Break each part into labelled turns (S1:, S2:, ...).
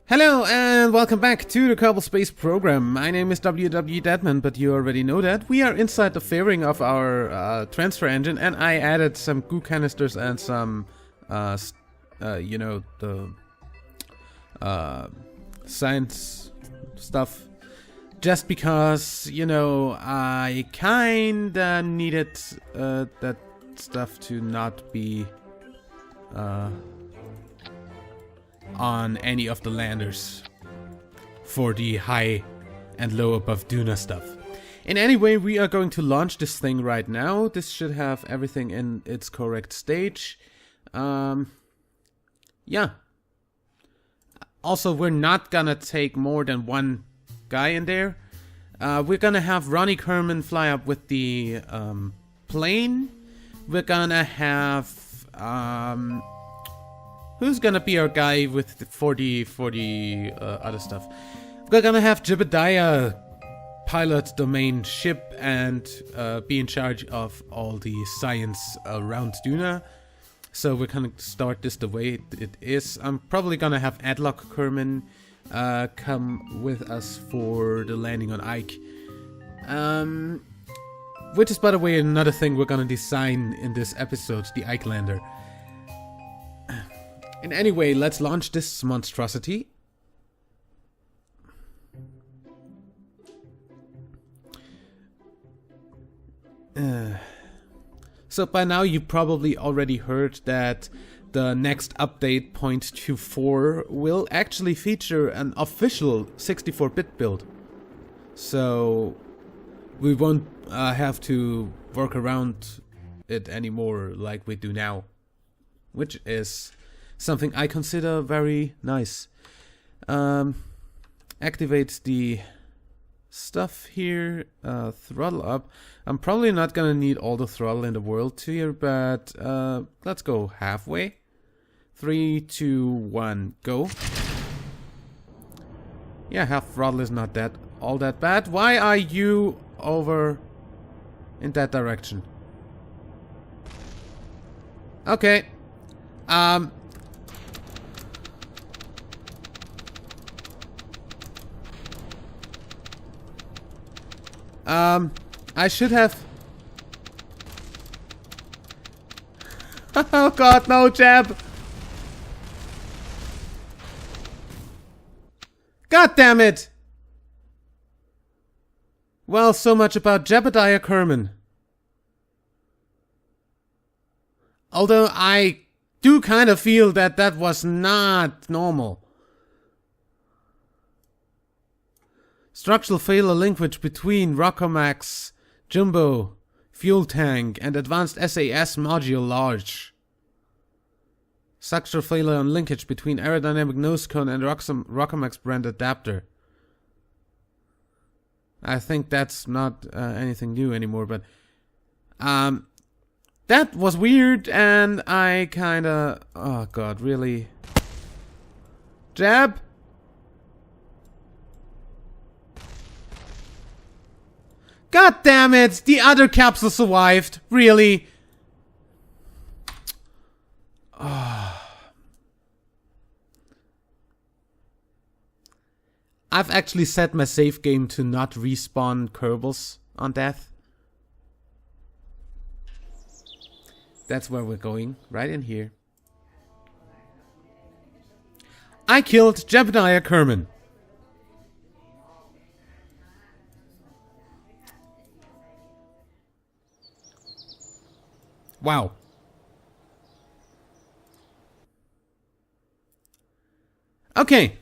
S1: Hello and welcome back to the Kerbal Space Program. My name is WWEdeadman, but you already know that. We are inside the fairing of our transfer engine, and I added some goo canisters and some, you know, the science stuff. Just because, you know, I kinda needed that stuff to not be on any of the landers for the high and low above Duna stuff. In any way, we are going to launch this thing right now. This should have everything in its correct stage. Yeah. Also, we're not gonna take more than one guy in there. We're gonna have Ronnie Kerman fly up with the plane. We're gonna have who's gonna be our guy with the 40 other stuff? We're gonna have Jebediah pilot the main ship and be in charge of all the science around Duna. So we're gonna start this the way it is. I'm probably gonna have Adlock Kerman come with us for the landing on Ike. Which is, by the way, another thing we're gonna design in this episode, the Ike lander. And anyway, let's launch this monstrosity. So by now you probably already heard that the next update, 0.24, will actually feature an official 64-bit build. So we won't have to work around it anymore like we do now. Which is something I consider very nice. Activate the stuff here. Throttle up. I'm probably not gonna need all the throttle in the world here, but let's go halfway. 3, 2, 1, go. Yeah, half throttle is not all that bad. Why are you over in that direction? Okay. I should have... Oh god, no, Jeb! God damn it! Well, so much about Jebediah Kerman. Although I do kind of feel that that was not normal. Structural failure linkage between Rockomax, Jumbo, Fuel Tank, and Advanced SAS Module Large. Structural failure on linkage between Aerodynamic Nose Cone and Rockomax brand adapter. I think that's not anything new anymore, but that was weird, and I kinda... Oh god, really? Jab? God damn it! The other capsule survived. Really? Oh. I've actually set my save game to not respawn Kerbals on death. That's where we're going. Right in here. I killed Jebediah Kerman. Wow. Okay.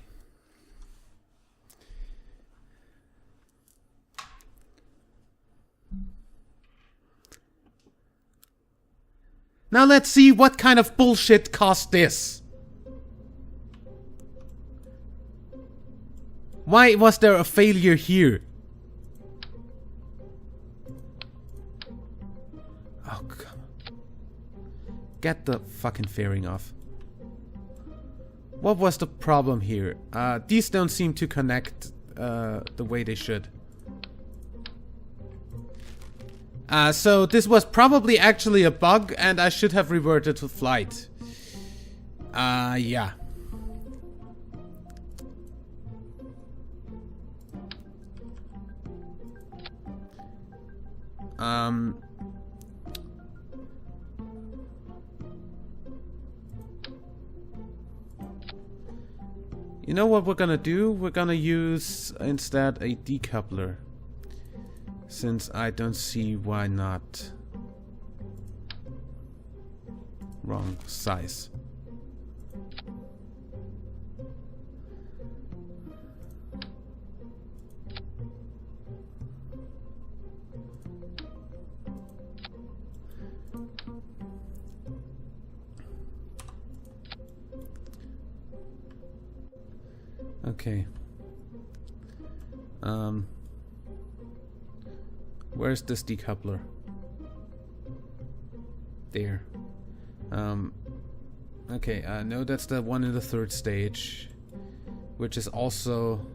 S1: Now let's see what kind of bullshit caused this. Why was there a failure here? Oh, come on. Get the fucking fairing off. What was the problem here? These don't seem to connect the way they should. So this was probably actually a bug, and I should have reverted to flight. Yeah. You know what we're gonna do? We're gonna use instead a decoupler. Since I don't see why not. Wrong size. Okay. Where's this decoupler? There. Okay, no, that's the one in the third stage. Which is also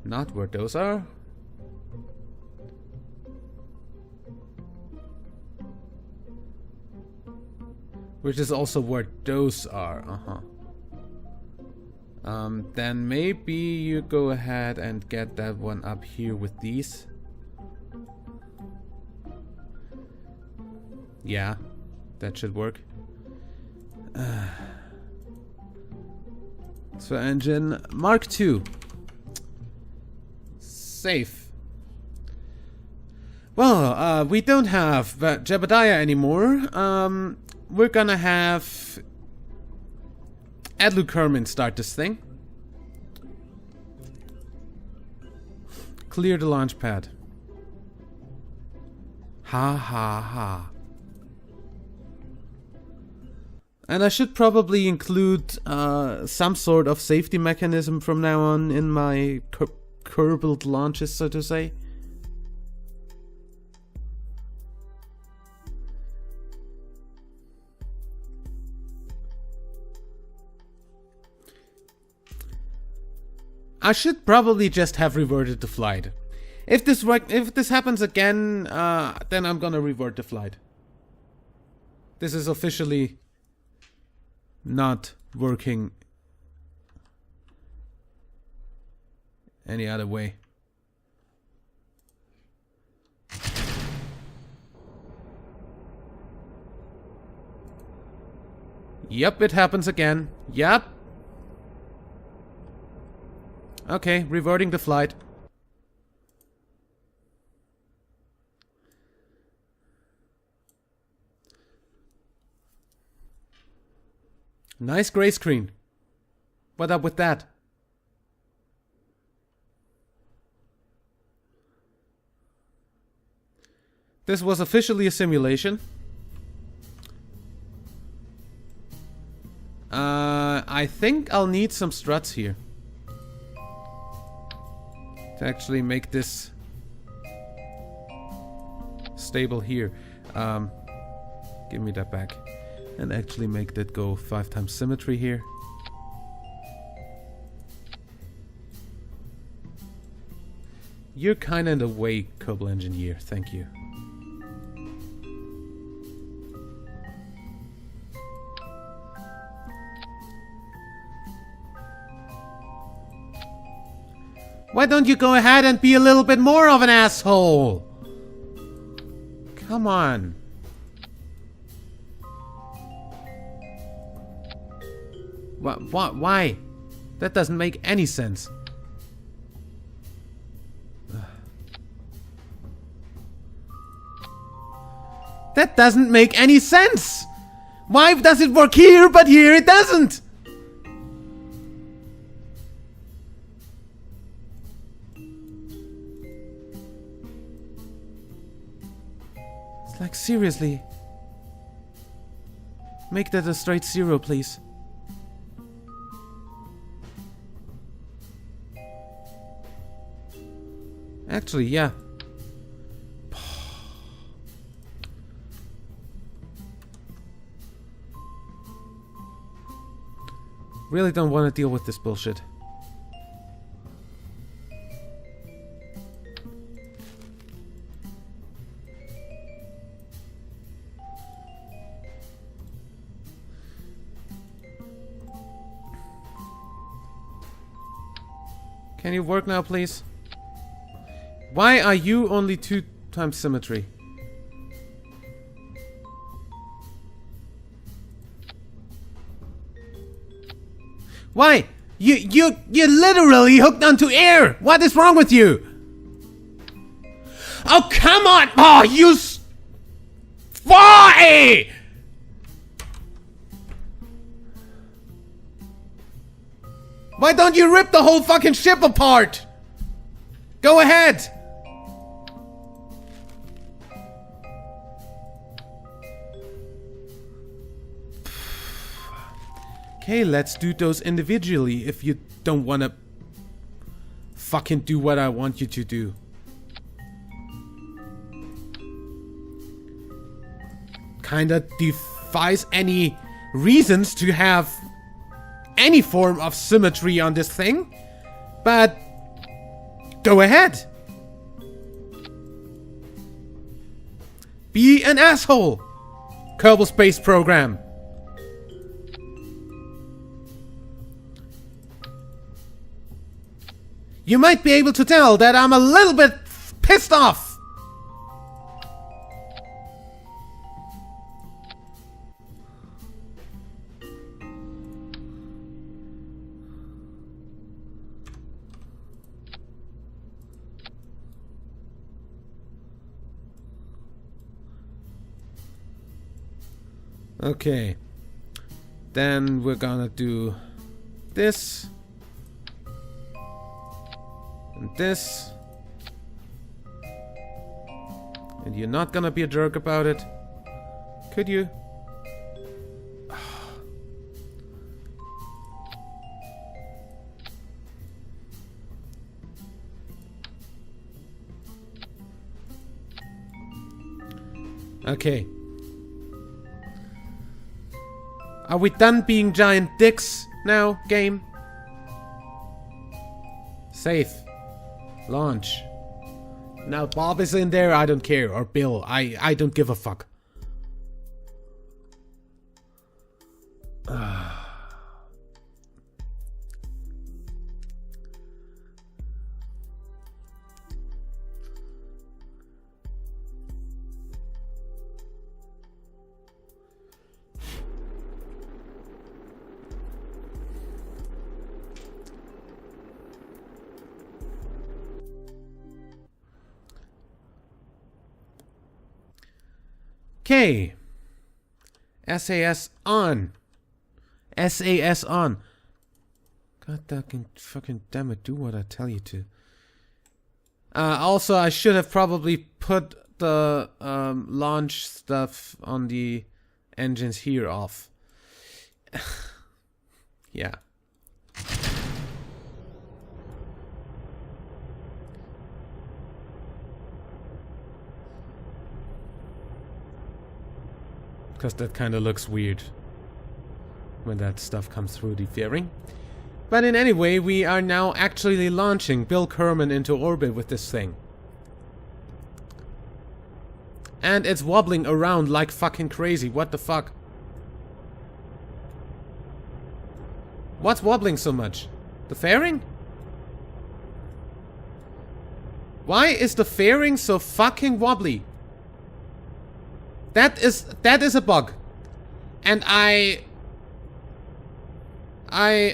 S1: not where those are. Which is also where those are, then maybe you go ahead and get that one up here with these. Yeah, that should work. So engine Mark II. Safe. Well, we don't have Jebediah anymore. We're gonna have Adlu Kerman start this thing. Clear the launch pad. Ha ha ha. And I should probably include some sort of safety mechanism from now on in my Kerbal launches, so to say. I should probably just have reverted the flight. If this happens again, then I'm gonna revert the flight. This is officially not working any other way. Yep, it happens again. Yep. Okay, reverting the flight. Nice gray screen. What up with that? This was officially a simulation. I think I'll need some struts here to actually make this stable here. Give me that back. And actually make that go 5 times symmetry here. You're kinda in the way, Kerbal Engineer. Thank you. Why don't you go ahead and be a little bit more of an asshole? Come on. What? Why? That doesn't make any sense. That doesn't make any sense! Why does it work here, but here it doesn't? It's like, seriously. Make that a straight 0, please. Actually, yeah. Really don't want to deal with this bullshit. Can you work now, please? Why are you only 2 times symmetry. Why? You're literally hooked onto air! What is wrong with you? Oh, come on! Oh, you Why? Why don't you rip the whole fucking ship apart? Go ahead! Okay, let's do those individually if you don't wanna fucking do what I want you to do. Kinda defies any reasons to have any form of symmetry on this thing, but go ahead. Be an asshole, Kerbal Space Program. You might be able to tell that I'm a little bit pissed off. Okay. Then we're gonna do this. And this. And you're not gonna be a jerk about it. Could you? Okay. Are we done being giant dicks now, game? Safe. Launch. Now Bob is in there, I don't care. Or Bill, I don't give a fuck. Okay. SAS on. SAS on. God fucking damn it, do what I tell you to. Also, I should have probably put the launch stuff on the engines here off. Yeah. Because that kind of looks weird when that stuff comes through the fairing. But in any way, we are now actually launching Bill Kerman into orbit with this thing. And it's wobbling around like fucking crazy. What the fuck? What's wobbling so much? The fairing? Why is the fairing so fucking wobbly? That is a bug. And I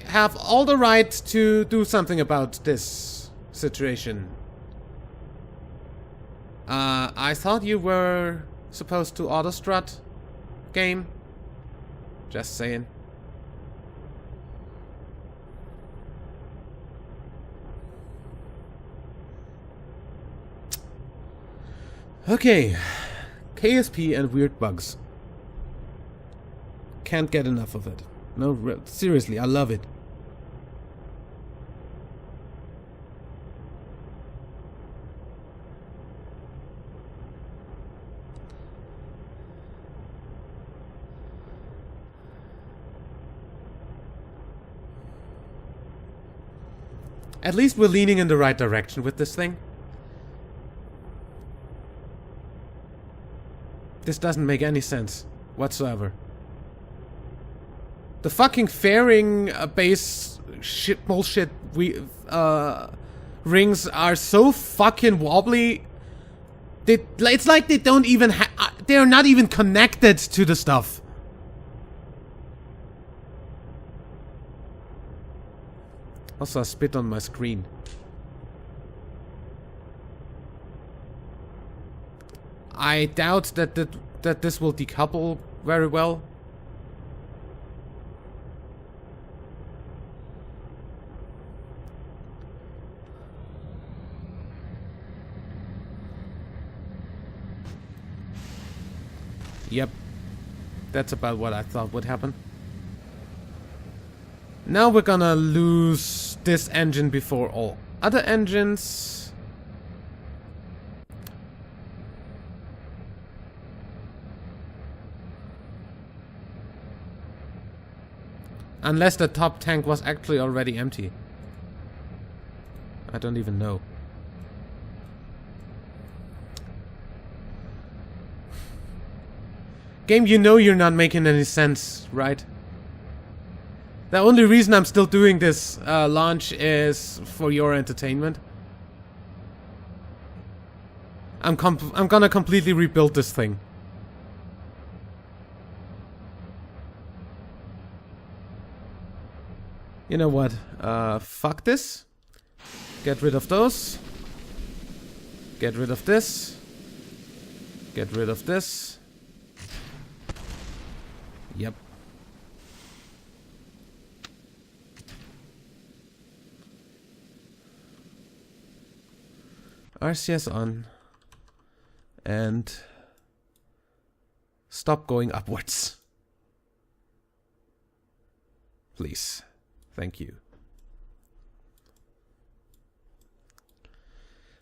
S1: have all the right to do something about this situation. I thought you were supposed to auto-strut, game. Just saying. Okay. KSP and weird bugs. Can't get enough of it. No, seriously, I love it. At least we're leaning in the right direction with this thing. This doesn't make any sense whatsoever. The fucking fairing base shit bullshit rings are so fucking wobbly. It's like they don't even they're not even connected to the stuff. Also, I spit on my screen. I doubt that this will decouple very well. Yep. That's about what I thought would happen. Now we're gonna lose this engine before all other engines. Unless the top tank was actually already empty. I don't even know. Game, you know you're not making any sense, right? The only reason I'm still doing this launch is for your entertainment. I'm gonna completely rebuild this thing. You know what? Fuck this. Get rid of those. Get rid of this. Get rid of this. Yep. RCS on. And stop going upwards. Please. Thank you.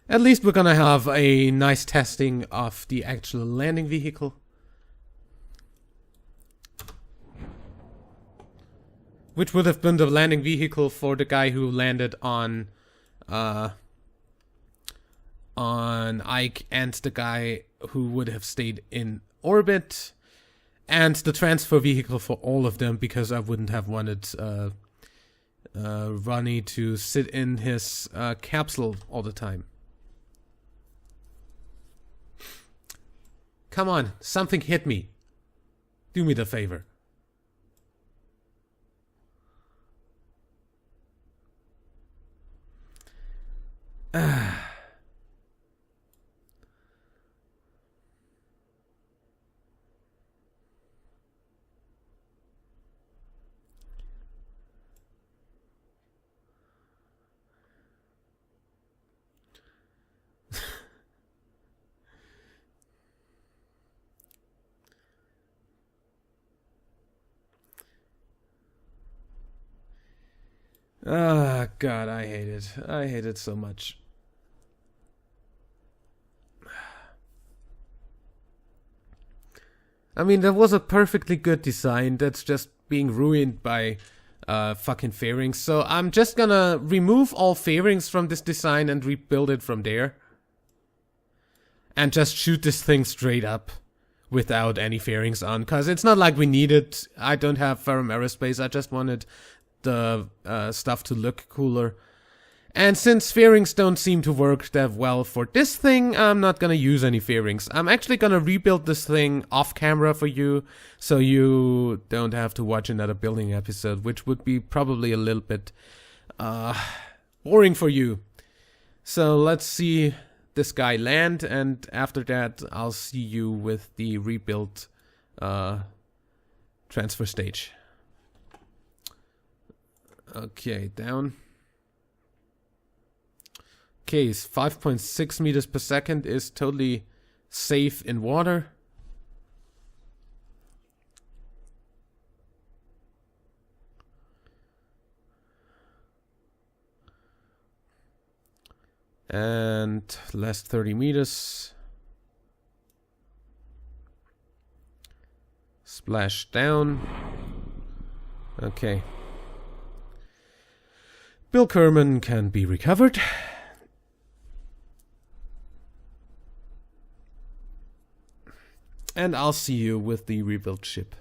S1: At least we're gonna have a nice testing of the actual landing vehicle. Which would have been the landing vehicle for the guy who landed on Ike, and the guy who would have stayed in orbit, and the transfer vehicle for all of them, because I wouldn't have wanted Ronnie to sit in his capsule all the time. Come on, something hit me. Do me the favor. Ah, God, I hate it. I hate it so much. I mean, that was a perfectly good design that's just being ruined by fucking fairings. So I'm just gonna remove all fairings from this design and rebuild it from there. And just shoot this thing straight up without any fairings on. Because it's not like we need it. I don't have Ferrum Aerospace. I just wanted the stuff to look cooler. And since fairings don't seem to work that well for this thing, I'm not gonna use any fairings. I'm actually gonna rebuild this thing off camera for you, so you don't have to watch another building episode, which would be probably a little bit boring for you. So let's see this guy land, and after that I'll see you with the rebuilt transfer stage. Okay, down. Okay, 5.6 meters per second is totally safe in water. And last 30 meters. Splash down. Okay. Bill Kerman can be recovered. And I'll see you with the rebuilt ship.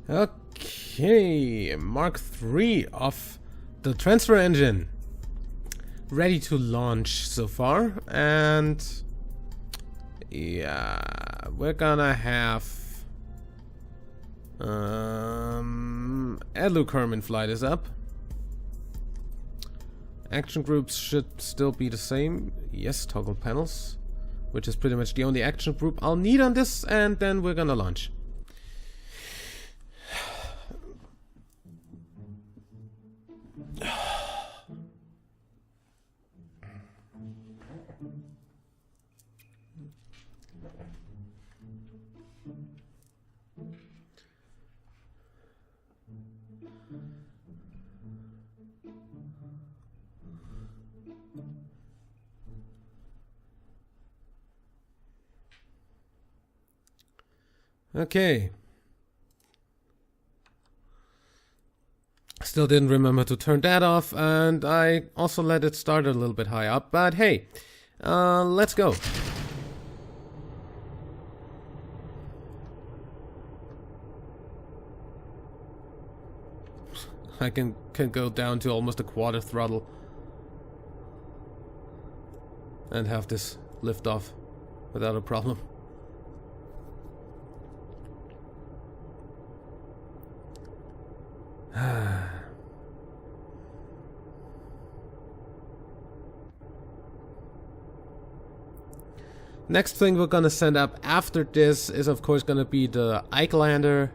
S1: Okay, Mark III of the transfer engine. ready to launch so far, and yeah, we're gonna have Luke Herman fly this up. Action groups should still be the same. Yes, toggle panels, which is pretty much the only action group I'll need on this, and then we're gonna launch. Okay. Still didn't remember to turn that off, and I also let it start a little bit high up, but hey, let's go. I can go down to almost a quarter throttle and have this lift off without a problem. Next thing we're gonna send up after this is of course gonna be the Ike lander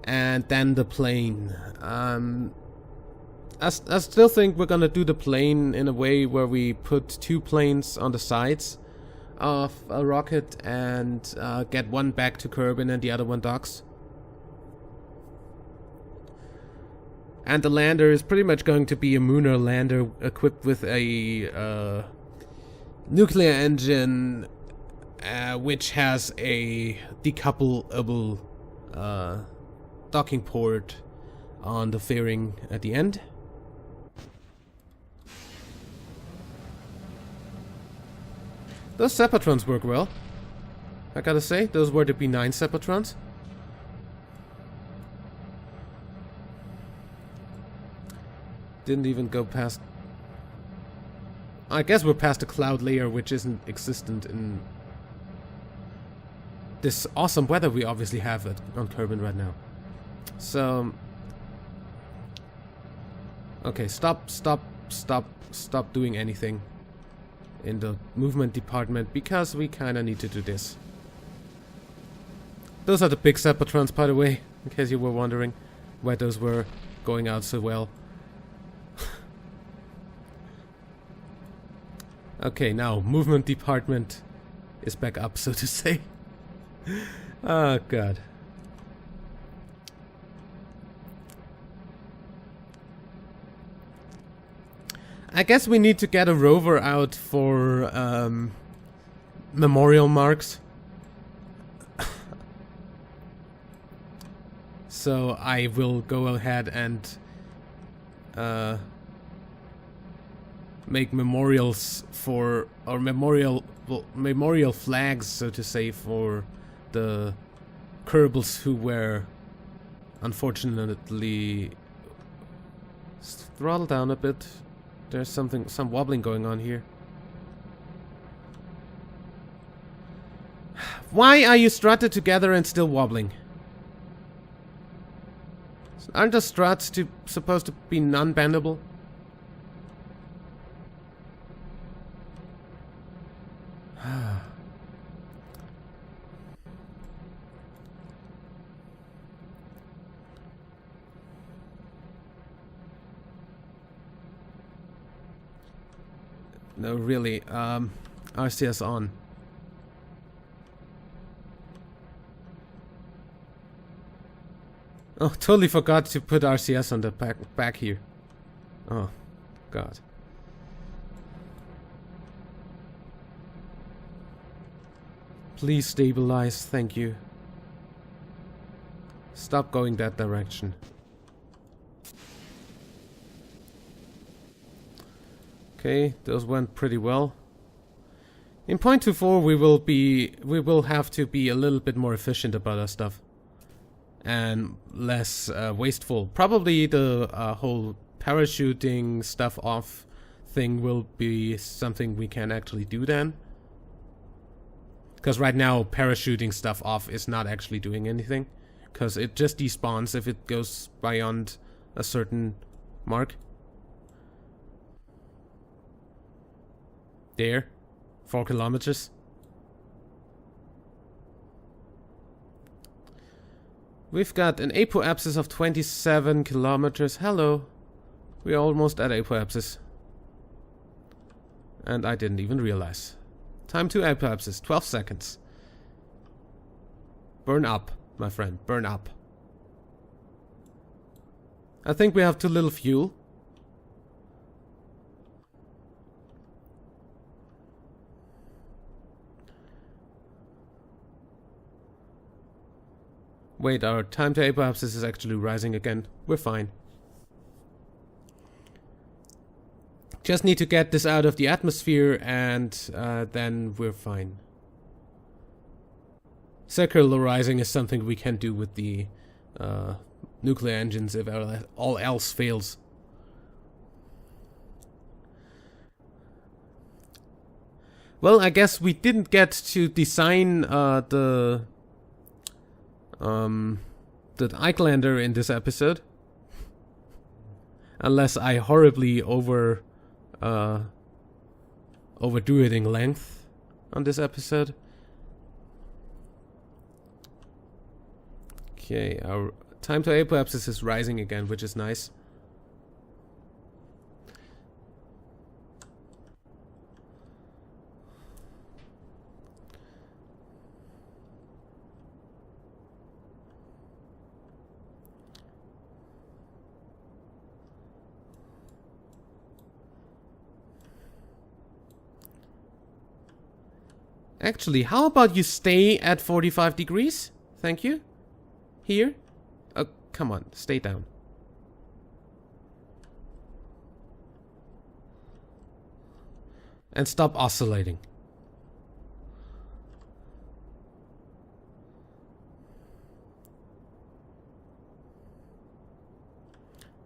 S1: and then the plane. I still think we're gonna do the plane in a way where we put two planes on the sides of a rocket and get one back to Kerbal and the other one docks. And the lander is pretty much going to be a Mooner lander equipped with a nuclear engine, which has a decoupleable docking port on the fairing at the end. Those Sepatrons work well, I gotta say. Those were the B9 Sepatrons. Didn't even go past... I guess we're past the cloud layer, which isn't existent in this awesome weather we obviously have on Kerbal right now. So... okay, stop doing anything in the movement department, because we kinda need to do this. Those are the big Sepatrons, by the way, in case you were wondering why those were going out so well. Okay, now movement department is back up, so to say. Oh god. I guess we need to get a rover out for memorial marks. So I will go ahead and make memorials for, or memorial flags, so to say, for the Kerbals who were unfortunately... throttle down a bit. There's some wobbling going on here. Why are you strutted together and still wobbling? Aren't the struts supposed to be non-bendable? No, really, RCS on. Oh, totally forgot to put RCS on the back here. Oh, god. Please stabilize, thank you. Stop going that direction. Okay, those went pretty well. In 0.24 we will have to be a little bit more efficient about our stuff. And less wasteful. Probably the whole parachuting stuff off thing will be something we can actually do then. Because right now, parachuting stuff off is not actually doing anything. Because it just despawns if it goes beyond a certain mark. There. 4 kilometers. We've got an apoapsis of 27 kilometers. Hello. We're almost at apoapsis. And I didn't even realize. Time to apoapsis. 12 seconds. Burn up, my friend. Burn up. I think we have too little fuel. Wait, our time to apoapsis is actually rising again. We're fine. Just need to get this out of the atmosphere and then we're fine. Circularizing is something we can do with the nuclear engines if all else fails. Well, I guess we didn't get to design the Icelander in this episode. Unless I horribly overdo it in length on this episode. Okay, our time to apoapsis is rising again, which is nice. Actually, how about you stay at 45 degrees? Thank you. Here? Oh, come on, stay down. And stop oscillating.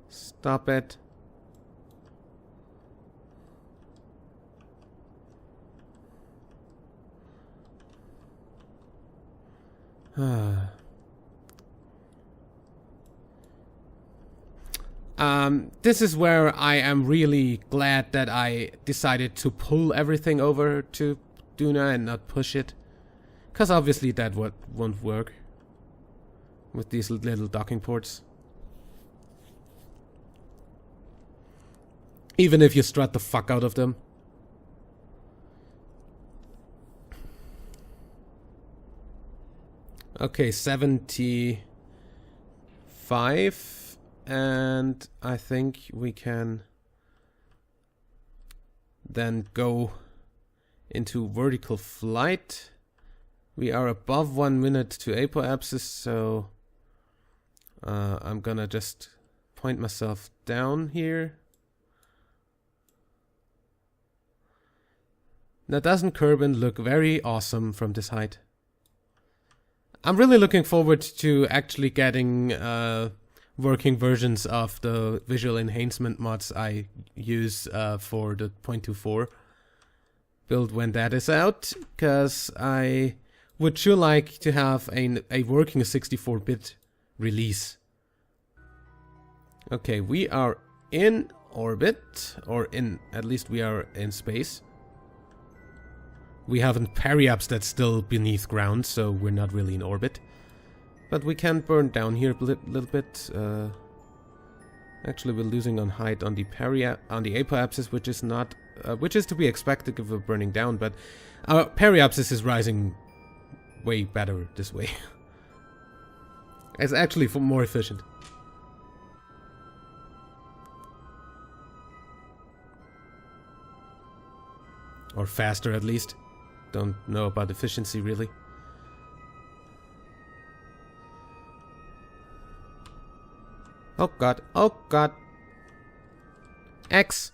S1: Stop it. This is where I am really glad that I decided to pull everything over to Duna and not push it. Because obviously that won't work with these little docking ports. Even if you strut the fuck out of them. Okay, 75. And I think we can then go into vertical flight. We are above 1 minute to apoapsis, so I'm gonna just point myself down here. Now, doesn't Kerbal look very awesome from this height? I'm really looking forward to actually getting working versions of the visual enhancement mods I use for the 0.24 build when that is out, because I would sure like to have a working 64-bit release. Okay, we are in orbit, or at least we are in space. We haven't periapsed that's still beneath ground, so we're not really in orbit. But we can burn down here a little bit. Actually, we're losing on height on the apoapsis, which is not, which is to be expected if we're burning down. But our periapsis is rising way better this way. It's actually more efficient. Or faster, at least. Don't know about efficiency, really. Oh god, oh god. X.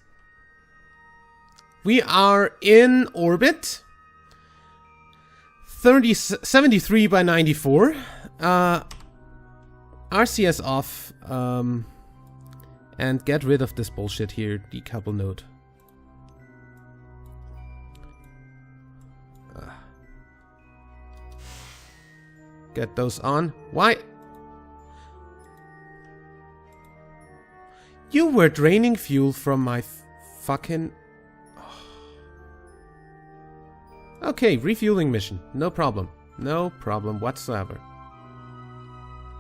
S1: We are in orbit. 73 by 94. RCS off. And get rid of this bullshit here. Decouple node. get those on. Why? You were draining fuel from my fucking... Okay, refueling mission. No problem. No problem whatsoever.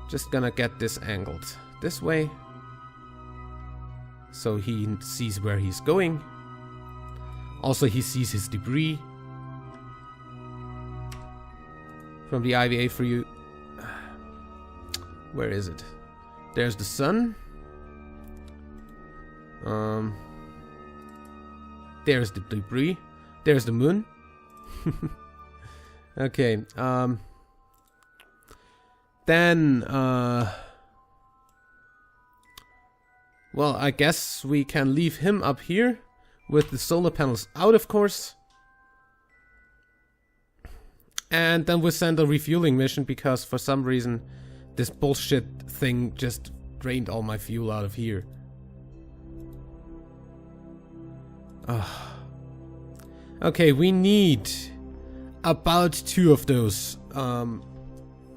S1: Just gonna get this angled this way. So he sees where he's going. Also, he sees his debris. From the IVA for you. Where is it? There's the sun. There's the debris. There's the moon. Okay. Then, well, I guess we can leave him up here with the solar panels out, of course. And then we'll send a refueling mission because for some reason this bullshit thing just drained all my fuel out of here. Okay, we need about 2 of those.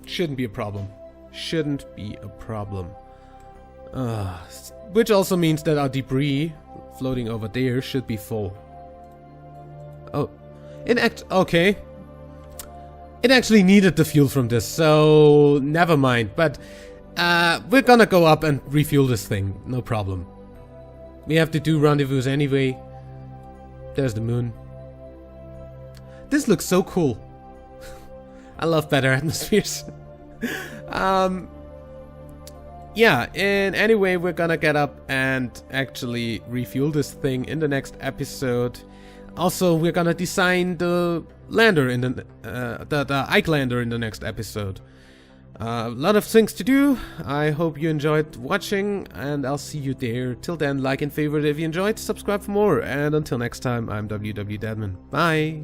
S1: Shouldn't be a problem. Shouldn't be a problem. Which also means that our debris floating over there should be full. Oh, okay. It actually needed the fuel from this, so never mind. But we're gonna go up and refuel this thing, no problem. We have to do rendezvous anyway. There's the moon. This looks so cool. I love better atmospheres. Yeah, and anyway, we're gonna get up and actually refuel this thing in the next episode. Also, we're gonna design the lander in the Ike lander in the next episode. A lot of things to do. I hope you enjoyed watching, and I'll see you there. Till then, like and favorite if you enjoyed, subscribe for more, and until next time, I'm WWEdeadman. Bye!